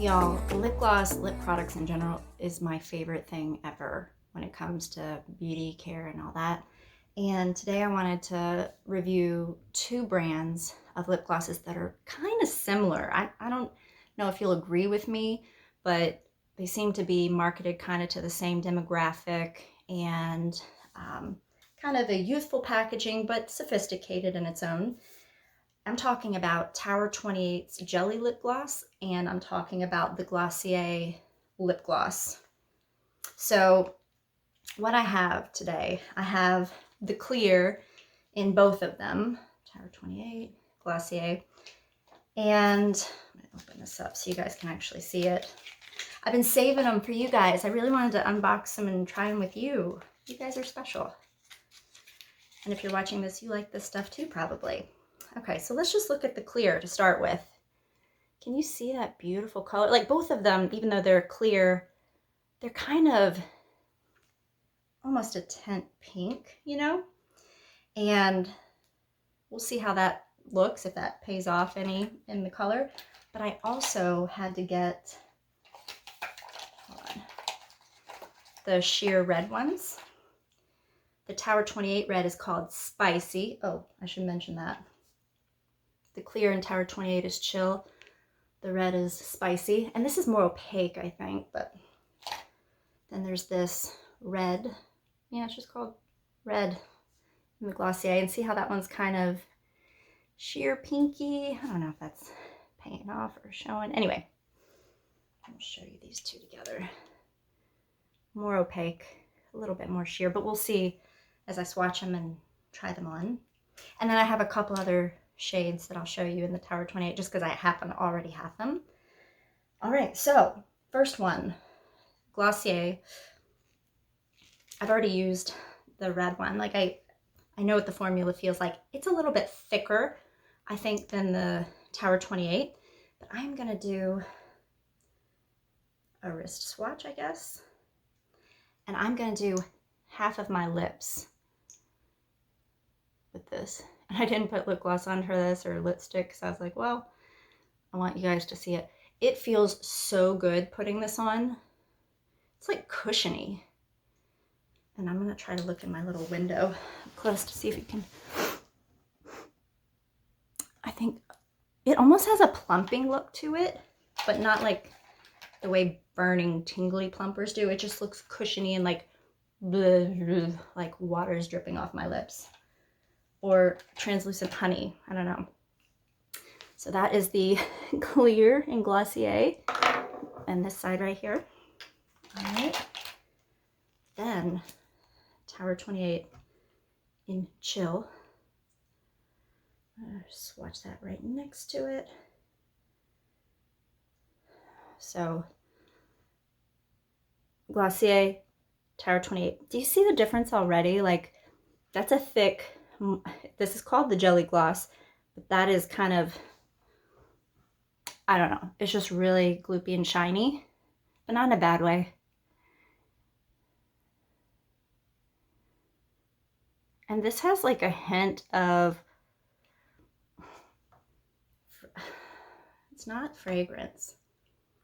Y'all, lip gloss, lip products in general is my favorite thing ever when it comes to beauty care and all that. And today I wanted to review two brands of lip glosses that are kind of similar. I don't know if you'll agree with me, but they seem to be marketed kind of to the same demographic and kind of a youthful packaging, but sophisticated in its own. I'm talking about Tower 28's Jelly Lip Gloss, and I'm talking about the Glossier Lip Gloss. So what I have today, I have the clear in both of them, Tower 28, Glossier, and I'm gonna open this up so you guys can actually see it. I've been saving them for you guys. I really wanted to unbox them and try them with you. You guys are special. And if you're watching this, you like this stuff too, probably. Okay, so let's just look at the clear to start with. Can you see that beautiful color? Like both of them, even though they're clear, they're kind of almost a tint pink, you know? And we'll see how that looks, if that pays off any in the color. But I also had to get, hold on, the sheer red ones. The Tower 28 red is called Spicy. Oh, I should mention that. The clear in Tower 28 is chill. The red is spicy. And this is more opaque, I think. But then there's this red. Yeah, it's just called red in the Glossier. And see how that one's kind of sheer pinky. I don't know if that's paying off or showing. Anyway, I'll show you these two together. More opaque, a little bit more sheer. But we'll see as I swatch them and try them on. And then I have a couple other shades that I'll show you in the Tower 28 just because I happen to already have them. All right, so first one, Glossier. I've already used the red one. Like I know what the formula feels like. It's a little bit thicker, I think, than the Tower 28, but I'm gonna do a wrist swatch, I guess. And I'm gonna do half of my lips with this. And I didn't put lip gloss on for this or lipstick because I was like, well, I want you guys to see it. It feels so good putting this on. It's like cushiony. And I'm gonna try to look in my little window up close to see if you can. I think it almost has a plumping look to it, but not like the way burning tingly plumpers do. It just looks cushiony and like bleh, bleh, like water's dripping off my lips. Or translucent honey, I don't know. So that is the clear in Glossier, and this side right here. All right. Then Tower 28 in chill. Swatch that right next to it. So Glossier, Tower 28. Do you see the difference already? Like that's a thick, this is called the Jelly Gloss, but that is kind of, I don't know, it's just really gloopy and shiny, but not in a bad way. And this has like a hint of, it's not fragrance,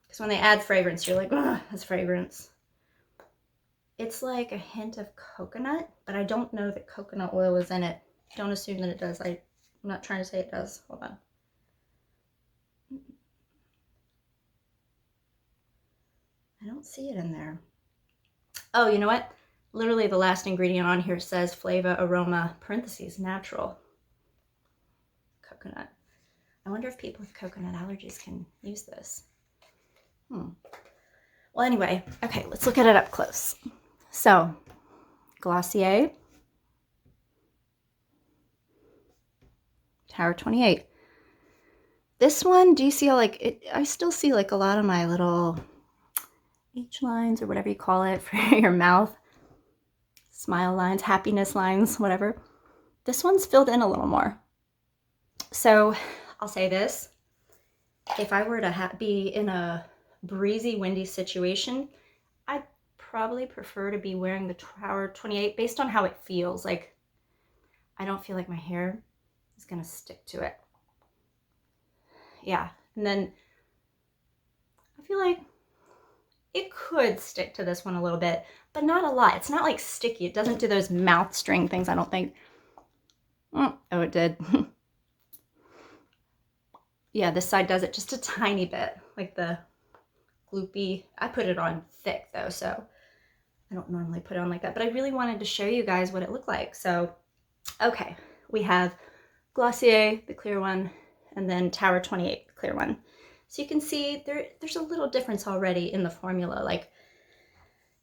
because when they add fragrance, you're like, oh, that's fragrance. It's like a hint of coconut, but I don't know that coconut oil is in it. Don't assume that it does. I'm not trying to say it does. Hold on. I don't see it in there. Oh, you know what? Literally the last ingredient on here says flavor, aroma, parentheses, natural. Coconut. I wonder if people with coconut allergies can use this. Well, anyway, okay, let's look at it up close. So, Glossier, Tower 28. This one, do you see how like it? I still see like a lot of my little H lines or whatever you call it for your mouth. Smile lines, happiness lines, whatever. This one's filled in a little more. So I'll say this. If I were to be in a breezy, windy situation, I'd probably prefer to be wearing the Tower 28 based on how it feels. Like, I don't feel like my hair is gonna stick to it. Yeah, and then I feel like it could stick to this one a little bit, but not a lot. It's not like sticky. It doesn't do those mouth string things, I don't think. Oh, it did. Yeah, this side does it just a tiny bit, like the gloopy. I put it on thick though, so I don't normally put it on like that, but I really wanted to show you guys what it looked like. So, okay, we have Glossier, the clear one, and then Tower 28, the clear one. So you can see there's a little difference already in the formula. Like,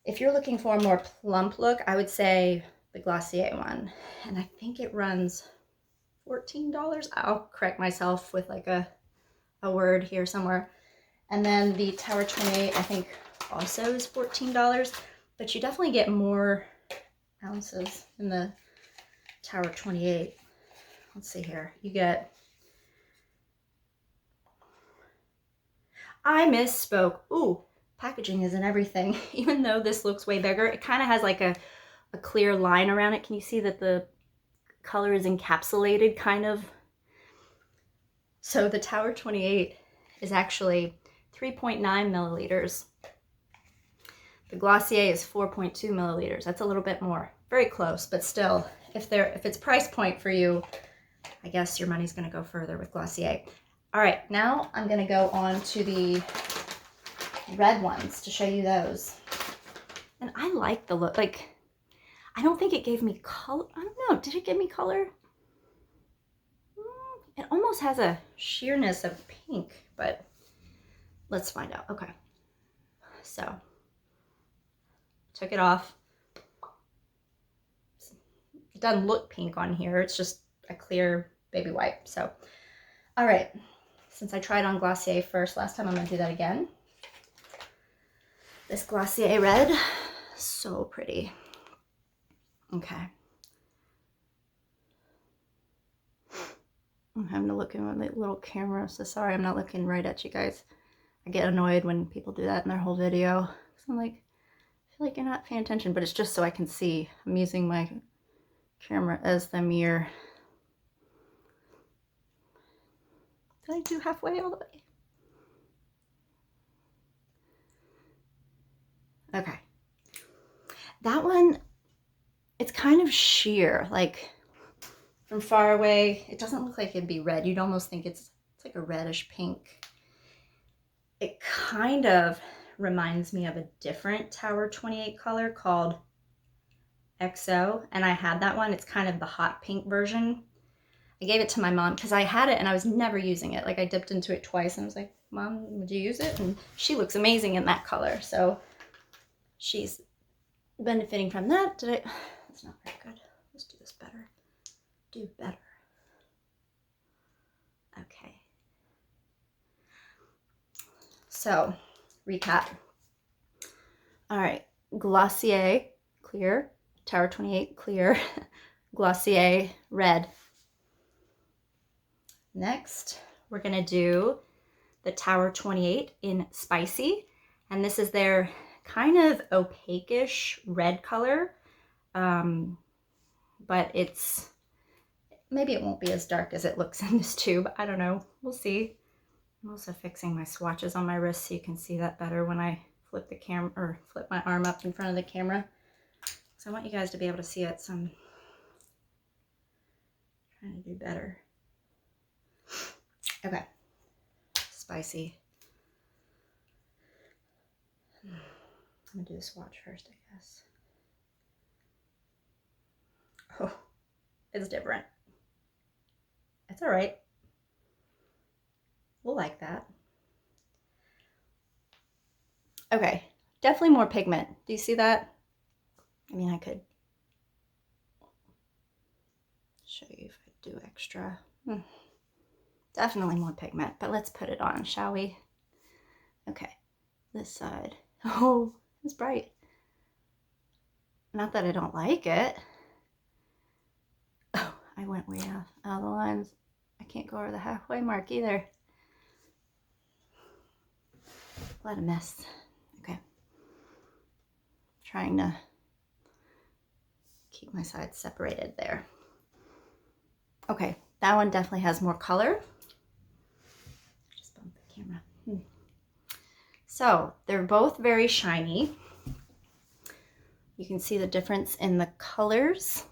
if you're looking for a more plump look, I would say the Glossier one. And I think it runs $14. I'll correct myself with like a word here somewhere. And then the Tower 28, I think also is $14, but you definitely get more ounces in the Tower 28. Let's see here. You get, I misspoke. Ooh, packaging isn't everything. Even though this looks way bigger, it kind of has like a clear line around it. Can you see that the color is encapsulated kind of? So the Tower 28 is actually 3.9 milliliters. The Glossier is 4.2 milliliters. That's a little bit more. Very close, but still, if it's price point for you, I guess your money's gonna go further with Glossier. All right, now I'm gonna go on to the red ones to show you those. And I like the look. Like, I don't think it gave me color. I don't know, did it give me color? It almost has a sheerness of pink, but let's find out. Okay, so took it off. It doesn't look pink on here. It's just a clear baby white. So, all right, since I tried on Glossier first last time, I'm gonna do that again. This Glossier red, so pretty. Okay. I'm having to look in my little camera, so sorry I'm not looking right at you guys. I get annoyed when people do that in their whole video. So I'm like, I feel like you're not paying attention, but it's just so I can see. I'm using my camera as the mirror. Did I do halfway all the way? Okay. That one, it's kind of sheer, like from far away. It doesn't look like it'd be red. You'd almost think it's like a reddish pink. It kind of reminds me of a different Tower 28 color called XO, and I had that one. It's kind of the hot pink version. I gave it to my mom because I had it and I was never using it. Like, I dipped into it twice and I was like, Mom, would you use it? And she looks amazing in that color. So she's benefiting from that. That's not very good. Let's do this better. Do better. Okay. So, recap. All right. Glossier, clear. Tower 28, clear. Glossier, red. Next, we're going to do the Tower 28 in Spicy. And this is their kind of opaque-ish red color. But it's, maybe it won't be as dark as it looks in this tube. I don't know. We'll see. I'm also fixing my swatches on my wrist so you can see that better when I flip the camera, or flip my arm up in front of the camera. So I want you guys to be able to see it, so I'm trying to do better. Okay, Spicy. I'm gonna do the swatch first, I guess. Oh, it's different. It's all right. We'll like that. Okay, definitely more pigment. Do you see that? I mean, I could show you if I do extra. Definitely more pigment, but let's put it on, shall we? Okay, this side. Oh, it's bright. Not that I don't like it. Oh, I went way out of the lines. I can't go over the halfway mark either. What a mess. Okay. Trying to keep my sides separated there. Okay, that one definitely has more color. Just bump the camera. So they're both very shiny. You can see the difference in the colors.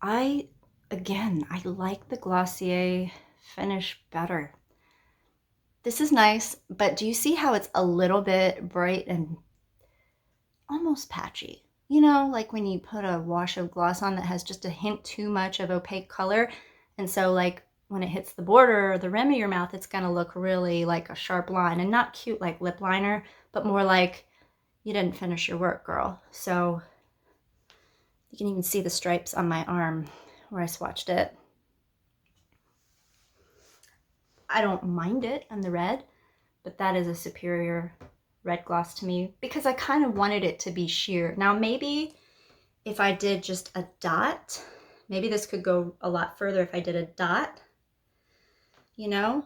Again, I like the Glossier finish better. This is nice, but do you see how it's a little bit bright and almost patchy? You know, like when you put a wash of gloss on that has just a hint too much of opaque color. And so like when it hits the border or the rim of your mouth, it's gonna look really like a sharp line and not cute like lip liner, but more like you didn't finish your work, girl. So you can even see the stripes on my arm where I swatched it. I don't mind it on the red, but that is a superior red gloss to me because I kind of wanted it to be sheer. Now maybe if I did just a dot, maybe this could go a lot further if I did a dot, you know?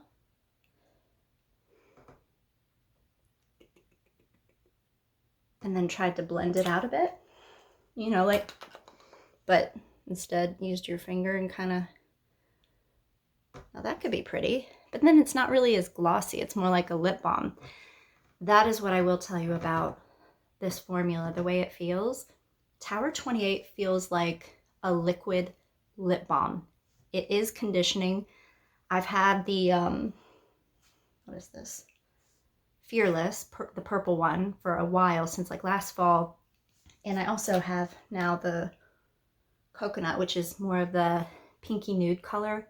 And then tried to blend it out a bit, you know, like, but instead used your finger and kind of, now that could be pretty, but then it's not really as glossy. It's more like a lip balm. That is what I will tell you about this formula, the way it feels. Tower 28 feels like a liquid lip balm. It is conditioning. I've had the, what is this? Fearless, the purple one, for a while, since like last fall. And I also have now the coconut, which is more of the pinky nude color.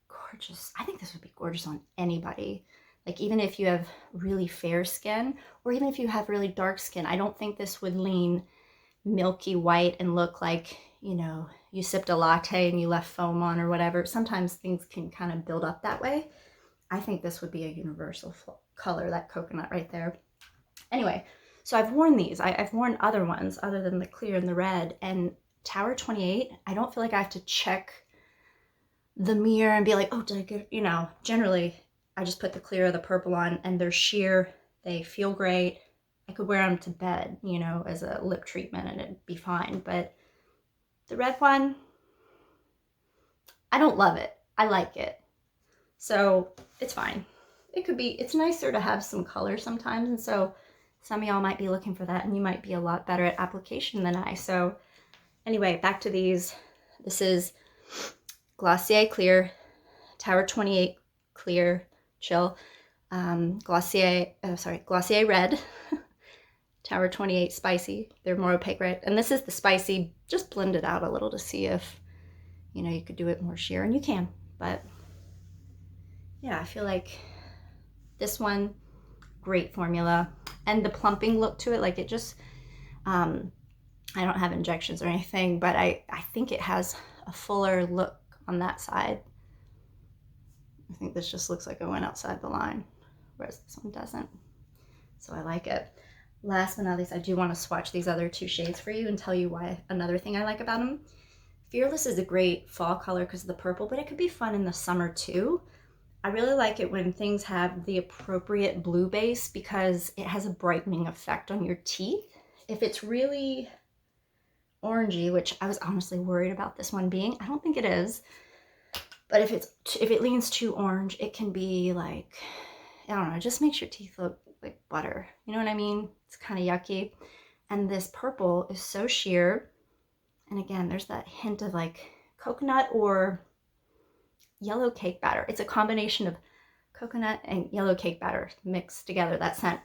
Gorgeous. I think this would be gorgeous on anybody. Like even if you have really fair skin, or even if you have really dark skin, I don't think this would lean milky white and look like, you know, you sipped a latte and you left foam on or whatever. Sometimes things can kind of build up that way. I think this would be a universal color, that coconut right there. Anyway, so I've worn these. I've worn other ones other than the clear and the red, and Tower 28, I don't feel like I have to check the mirror and be like, oh, did I get, you know, generally I just put the clear or the purple on and they're sheer, they feel great. I could wear them to bed, you know, as a lip treatment and it'd be fine. But the red one, I don't love it. I like it. So it's fine. It could be, it's nicer to have some color sometimes. And so some of y'all might be looking for that and you might be a lot better at application than I. So anyway, back to these. This is Glossier Clear, Tower 28 Clear Chill, Glossier Red, Tower 28 Spicy. They're more opaque red. And this is the spicy, just blend it out a little to see if, you know, you could do it more sheer, and you can. But yeah, I feel like this one, great formula. And the plumping look to it, like it just, I don't have injections or anything, but I think it has a fuller look on that side. I think this just looks like I went outside the line, whereas this one doesn't. So I like it. Last but not least, I do want to swatch these other two shades for you and tell you why, another thing I like about them. Fearless is a great fall color because of the purple, but it could be fun in the summer too. I really like it when things have the appropriate blue base because it has a brightening effect on your teeth. If it's really orangey, which I was honestly worried about this one being, I don't think it is, but if it leans too orange, it can be like, I don't know, it just makes your teeth look like butter. You know what I mean? It's kind of yucky. And this purple is so sheer. And again, there's that hint of like coconut or yellow cake batter. It's a combination of coconut and yellow cake batter mixed together, that scent.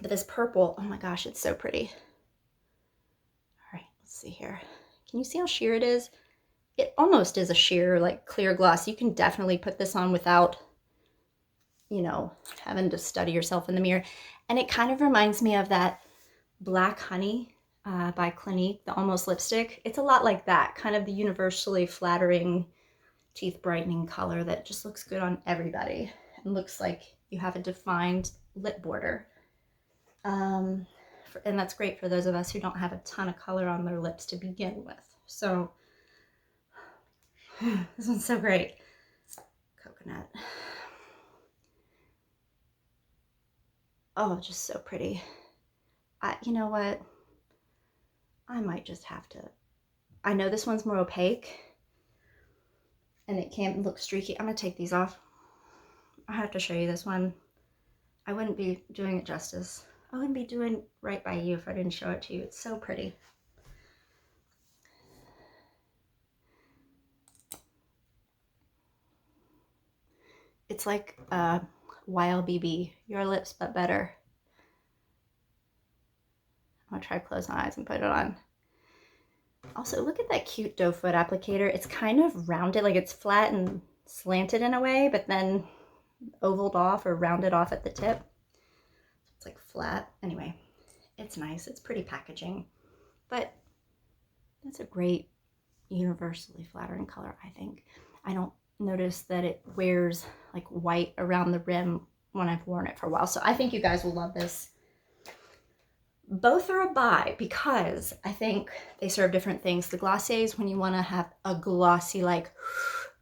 But this purple, oh my gosh, it's so pretty. All right, let's see here. Can you see how sheer it is? It almost is a sheer, like clear gloss. You can definitely put this on without, you know, having to study yourself in the mirror. And it kind of reminds me of that Black Honey by Clinique, the almost lipstick. It's a lot like that, kind of the universally flattering, teeth brightening color that just looks good on everybody and looks like you have a defined lip border. And that's great for those of us who don't have a ton of color on their lips to begin with. So this one's so great. Coconut. Oh, just so pretty. You know what? I might just have to. I know this one's more opaque and it can look streaky. I'm gonna take these off. I have to show you this one. I wouldn't be doing it justice. I wouldn't be doing right by you if I didn't show it to you. It's so pretty. It's like Wild BB, Your Lips But Better. I'm gonna try to close my eyes and put it on. Also, look at that cute doe foot applicator. It's kind of rounded, like it's flat and slanted in a way, but then ovaled off or rounded off at the tip. It's like flat. Anyway, it's nice. It's pretty packaging, but it's a great universally flattering color, I think. I don't notice that it wears like white around the rim when I've worn it for a while. So I think you guys will love this. Both are a buy because I think they serve different things. The Glossiers, when you want to have a glossy, like,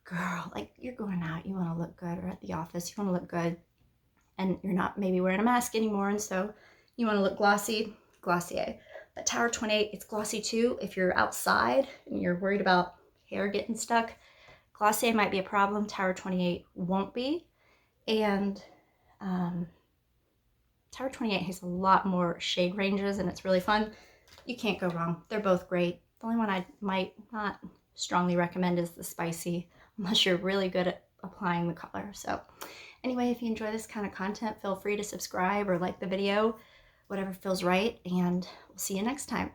girl, like you're going out, you want to look good, or at the office, you want to look good, and you're not maybe wearing a mask anymore, and so you want to look glossy, Glossier. But Tower 28, it's glossy too. If you're outside and you're worried about hair getting stuck, Glossier might be a problem. Tower 28 won't be. And Tower 28 has a lot more shade ranges and it's really fun. You can't go wrong. They're both great. The only one I might not strongly recommend is the spicy, unless you're really good at applying the color. So anyway, if you enjoy this kind of content, feel free to subscribe or like the video, whatever feels right, and we'll see you next time.